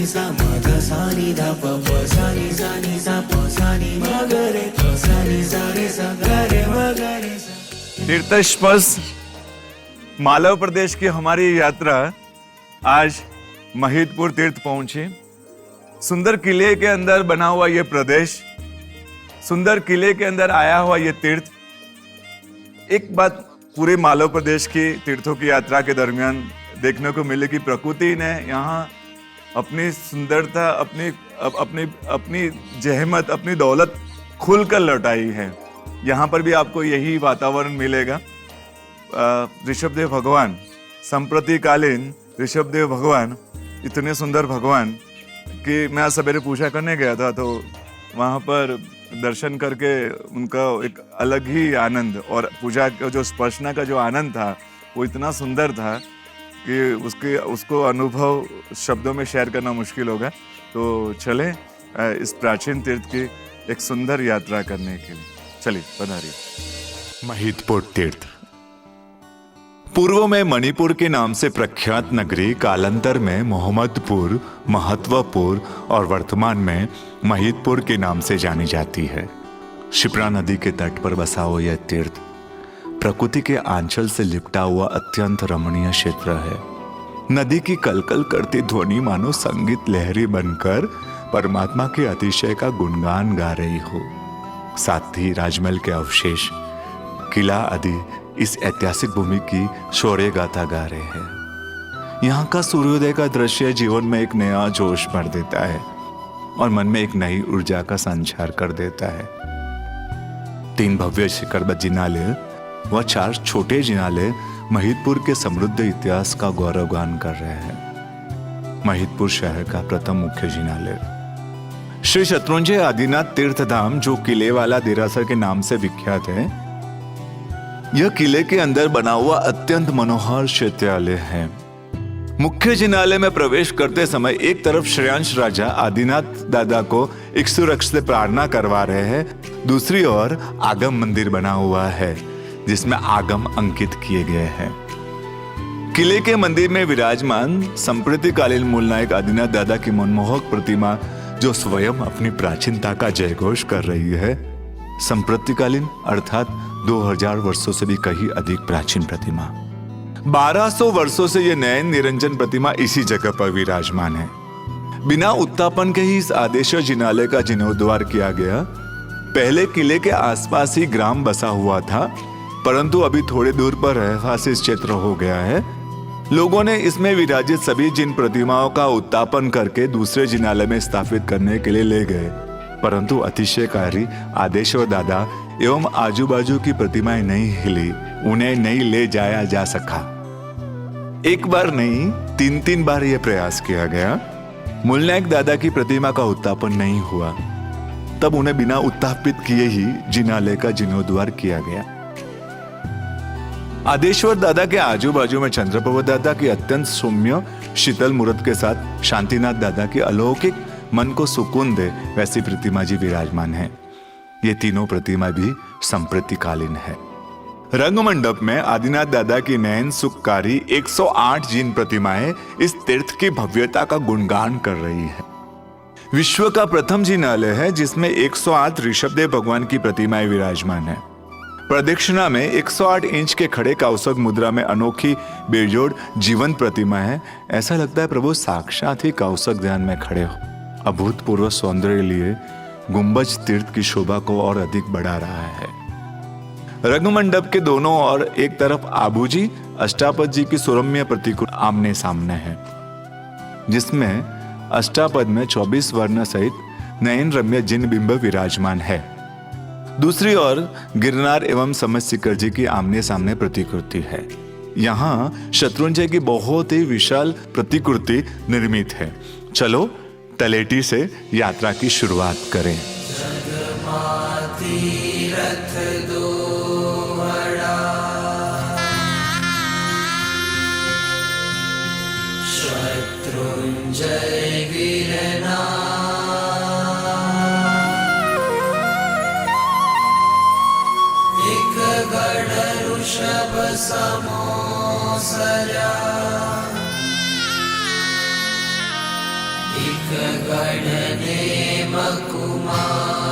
नी सा म ध सा नी धा प प सा नी सा प सा नी म ग रे प सा नी सा रे सा ग रे म ग रे सा। तीर्थस्पर्श मालव प्रदेश की हमारी यात्रा आज महिदपुर तीर्थ पहुंची। सुंदर किले के अंदर बना हुआ ये प्रदेश, सुंदर किले के अंदर आया हुआ ये तीर्थ। एक बात पूरे मालव प्रदेश की तीर्थों की यात्रा के दरमियान देखने को मिले कि प्रकृति ने यहाँ अपनी सुंदरता, अपनी जहमत, अपनी दौलत खुलकर लौटाई है। यहाँ पर भी आपको यही वातावरण मिलेगा। ऋषभदेव भगवान, संप्रतिकालीन ऋषभदेव भगवान, इतने सुंदर भगवान कि मैं आज सवेरे पूजा करने गया था, तो वहाँ पर दर्शन करके उनका एक अलग ही आनंद और पूजा का जो स्पर्शना का जो आनंद था वो इतना सुंदर था कि उसको अनुभव शब्दों में शेयर करना मुश्किल होगा। तो चलें इस प्राचीन तीर्थ की एक सुंदर यात्रा करने के लिए। चलिए पधारिए। महिदपुर तीर्थ पूर्व में मणिपुर के नाम से प्रख्यात नगरी कालांतर में मोहम्मदपुर, महत्वपुर और वर्तमान में महिदपुर के नाम से जानी जाती है। शिप्रा नदी के तट पर बसा हुआ यह तीर्थ प्रकृति के आंचल से लिपटा हुआ अत्यंत रमणीय क्षेत्र है। नदी की कलकल करती ध्वनि मानो संगीत लहरी बनकर परमात्मा के अतिशय का गुणगान गा रही हो। साथ ही राजमहल के अवशेष, किला आदि इस ऐतिहासिक भूमि की शौर्य गाथा गा रहे हैं। यहाँ का सूर्योदय का दृश्य जीवन में एक नया जोश भर देता है और मन में एक नई ऊर्जा का संचार कर देता है। 3 भव्य शिखरबद्ध जिनालय व 4 छोटे जिनालय महिदपुर के समृद्ध इतिहास का गौरवगान कर रहे हैं। महिदपुर शहर का प्रथम मुख्य जिनालय श्री शत्रुंजय आदिनाथ तीर्थ धाम, जो किले वाला देरासर के नाम से विख्यात है। यह किले के अंदर बना हुआ अत्यंत मनोहर शैत्यालय है। मुख्य जिनालय में प्रवेश करते समय एक तरफ श्रेयांश राजा आदिनाथ दादा को इक्षुरक्ष से प्रार्थना करवा रहे हैं, दूसरी ओर आगम मंदिर बना हुआ है जिसमें आगम अंकित किए गए हैं। किले के मंदिर में विराजमान संप्रतिकालीन मूल नायक आदिनाथ दादा की मनमोहक प्रतिमा, जो स्वयं अपनी प्राचीनता का जयघोष कर रही है। संप्रतिकालीन अर्थात 2000 वर्षों से भी कहीं अधिक प्राचीन प्रतिमा। 1200 वर्षों से यह नयन निरंजन प्रतिमा इसी जगह पर विराजमान है। बिना उत्तापन के ही इस आदेश जिनालय का जीर्णोद्धार किया गया। पहले किले के आसपास ही ग्राम बसा हुआ था, परंतु अभी थोड़े दूर पर रहवासी क्षेत्र हो गया है। लोगों ने इसमें विराजित सभी जिन प्रतिमाओं का उत्तापन करके दूसरे जिनालय में स्थापित करने के लिए ले गए, परंतु अतिशयकारी आदेश्वर दादा एवं आजू बाजू की प्रतिमाएं नहीं हिली, उन्हें नहीं ले जाया जा सका। एक बार नहीं 3 बार यह प्रयास किया गया। मूलनायक दादा की प्रतिमा का उत्तापन नहीं हुआ, तब उन्हें बिना उत्तापित किए ही जिनालय का जीर्णोद्धार किया गया। आदेश्वर दादा के आजू बाजू में चंद्रप्रभा दादा की अत्यंत सौम्य शीतल मूर्त के साथ शांतिनाथ दादा की अलौकिक मन को सुकून दे वैसी प्रतिमा जी विराजमान है। ये तीनों प्रतिमा भी संप्रतिकालीन है। रंगमंडप में आदिनाथ दादा की नयन सुखकारी 108 जिन प्रतिमाएं इस तीर्थ की भव्यता का गुणगान कर रही है। विश्व का प्रथम जिनालय है जिसमें 108 ऋषभदेव भगवान की प्रतिमाएं विराजमान है। प्रदक्षिणा में 108 इंच के खड़े कौशक मुद्रा में अनोखी बेजोड़ जीवंत प्रतिमा है। ऐसा लगता है प्रभु साक्षात ही कौशक ध्यान में खड़े हो। अभूतपूर्व सौंदर्य लिए गुंबज तीर्थ की शोभा को और अधिक बढ़ा रहा है। रंगमंडप के दोनों ओर एक तरफ आबूजी अष्टापद जी की सुरम्य प्रतिकृति आमने सामने है, जिसमें अष्टापद में 24 वर्ण सहित नयन रम्य जिन बिंब विराजमान है। दूसरी ओर गिरनार एवं समशिखर जी की आमने सामने प्रतिकृति है। यहाँ शत्रुंजय की बहुत ही विशाल प्रतिकृति निर्मित है। चलो तलेटी से यात्रा की शुरुआत करें। शत्रुंजय वीरना एक गढ़ ऋषभ समो सजा एक गणनेम कुमार।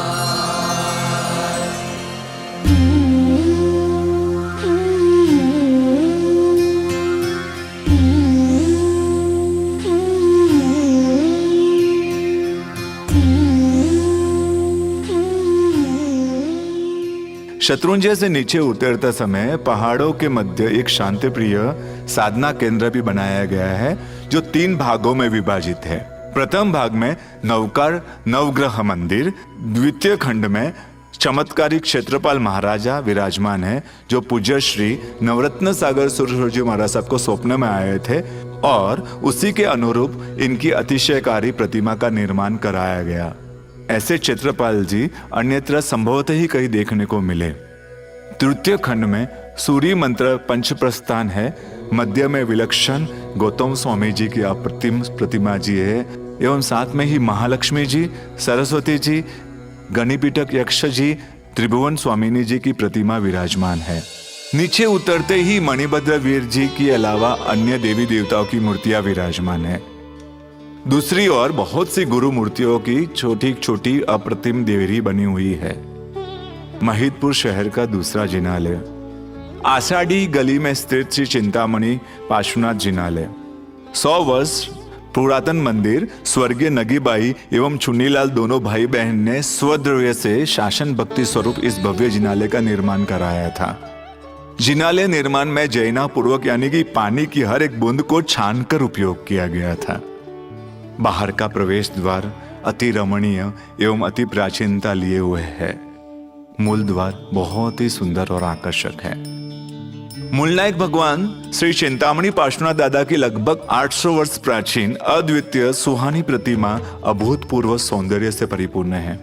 शत्रुंजय से नीचे उतरते समय पहाड़ों के मध्य एक शांतिप्रिय साधना केंद्र भी बनाया गया है जो 3 भागों में विभाजित है। प्रथम भाग में नवकार नवग्रह मंदिर, द्वितीय खंड में चमत्कारिक क्षेत्रपाल महाराजा विराजमान है जो पूज्य श्री नवरत्न सागर सुरसुर जी महाराज साहब को सौंपने में आए थे और उसी के अनुरूप इनकी अतिशयकारी प्रतिमा का निर्माण कराया गया। ऐसे क्षेत्रपाल जी अन्यत्र संभवतः ही कहीं देखने को मिले। तृतीय खंड में सूर्य मंत्र पंच प्रस्थान है, मध्य में विलक्षण गौतम स्वामी जी की अप्रतिम प्रतिमा जी है एवं साथ में ही महालक्ष्मी जी, सरस्वती जी, गणिपीठक यक्ष जी, त्रिभुवन स्वामिनी जी की प्रतिमा विराजमान है। नीचे उतरते ही मणिभद्र वीर जी के अलावा अन्य देवी देवताओं की मूर्तियां विराजमान है। दूसरी ओर बहुत सी गुरु मूर्तियों की छोटी छोटी अप्रतिम देवरी बनी हुई है। महिदपुर शहर का दूसरा जिनालय आषाढ़ी गली में स्थित श्री चिंतामणि पार्श्वनाथ जिनालय 100 वर्ष पुरातन मंदिर स्वर्गीय नगीबाई एवं चुन्नीलाल दोनों भाई बहन ने स्वद्रव्य से शासन भक्ति स्वरूप इस भव्य जिनालय का निर्माण कराया था। जिनालय निर्माण में जैना पूर्वक यानी कि पानी की हर एक बूंद को छानकर उपयोग किया गया था। बाहर का प्रवेश द्वार अति रमणीय एवं अति प्राचीनता लिए हुए है। मूल द्वार बहुत ही सुंदर और आकर्षक है। मूलनायक भगवान श्री चिंतामणि पार्श्वनाथ दादा की लगभग 800 वर्ष प्राचीन अद्वितीय सुहानी प्रतिमा अभूतपूर्व सौंदर्य से परिपूर्ण है।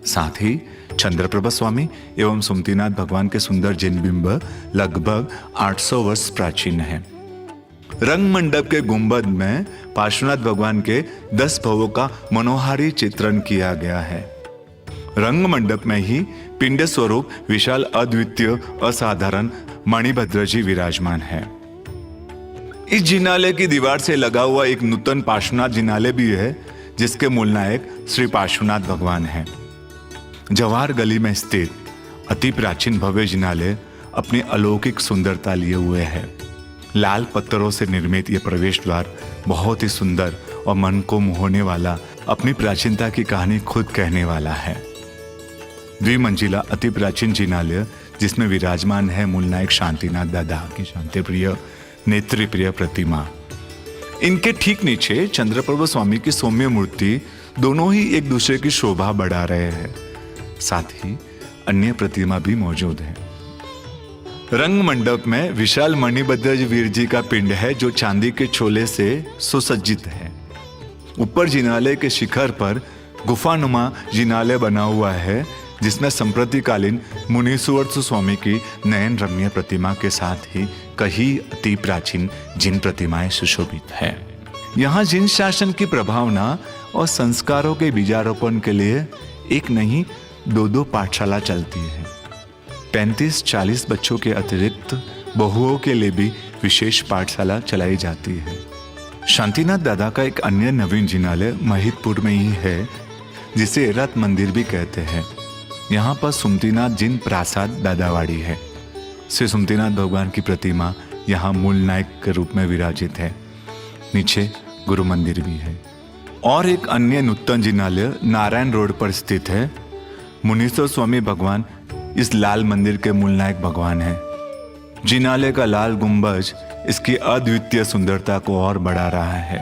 साथ ही चंद्रप्रभा स्वामी एवं सुमतिनाथ भगवान के सुंदर जैन बिंब लगभग 800 वर्ष प्राचीन है। रंग मंडप के गुंबद में पार्श्वनाथ भगवान के 10 भवों का मनोहारी चित्रण किया गया है। रंग मंडप में ही पिंड स्वरूप विशाल अद्वितीय असाधारण मणिभद्र जी विराजमान है। इस जिनालय की दीवार से लगा हुआ एक नूतन पार्श्वनाथ जिनालय भी है जिसके मूल नायक श्री पार्श्वनाथ भगवान हैं। जवाहर गली में स्थित अति प्राचीन भव्य जिनालय अपनी अलौकिक सुंदरता लिए हुए है। लाल पत्थरों से निर्मित यह प्रवेश द्वार बहुत ही सुंदर और मन को मोहने वाला, अपनी प्राचीनता की कहानी खुद कहने वाला है। द्विमंजिला अति प्राचीन जिनालय जिसमें विराजमान है मूलनायक शांतिनाथ दादा की शांति प्रिय नेत्री प्रिय प्रतिमा। इनके ठीक नीचे चंद्रप्रभा स्वामी की सौम्य मूर्ति दोनों ही एक दूसरे की शोभा बढ़ा रहे हैं। साथ ही अन्य प्रतिमा भी मौजूद है। रंग मंडप में विशाल मणिभद्र वीर जी का पिंड है जो चांदी के छोले से सुसज्जित है। ऊपर जिनालय के शिखर पर गुफानुमा जिनालय बना हुआ है जिसमें संप्रतिकालीन मुनीश्वर स्वामी की नयन रम्य प्रतिमा के साथ ही कई अति प्राचीन जिन प्रतिमाएं सुशोभित है। यहाँ जिन शासन की प्रभावना और संस्कारों के बीजारोपण के लिए एक नहीं 2-2 पाठशाला चलती है। 35-40 बच्चों के अतिरिक्त बहुओं के लिए भी विशेष पाठशाला चलाई जाती है। शांतिनाथ दादा का एक अन्य नवीन जिनालय महिदपुर में ही है जिसे रथ मंदिर भी कहते हैं। यहाँ पर सुमतिनाथ जिन प्रासाद दादावाड़ी है। श्री सुमतिनाथ भगवान की प्रतिमा यहाँ मूल नायक के रूप में विराजित है। नीचे गुरु मंदिर भी है। और एक अन्य नूतन जिनालय नारायण रोड पर स्थित है। मुनीश्वर स्वामी भगवान इस लाल मंदिर के मूल नायक भगवान है। जिनालय का लाल गुंबज इसकी अद्वितीय सुंदरता को और बढ़ा रहा है।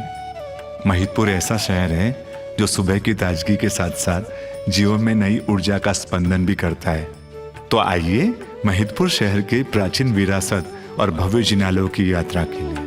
महिदपुर ऐसा शहर है जो सुबह की ताजगी के साथ साथ जीवन में नई ऊर्जा का स्पंदन भी करता है। तो आइए महिदपुर शहर के प्राचीन विरासत और भव्य जिनालयों की यात्रा के लिए।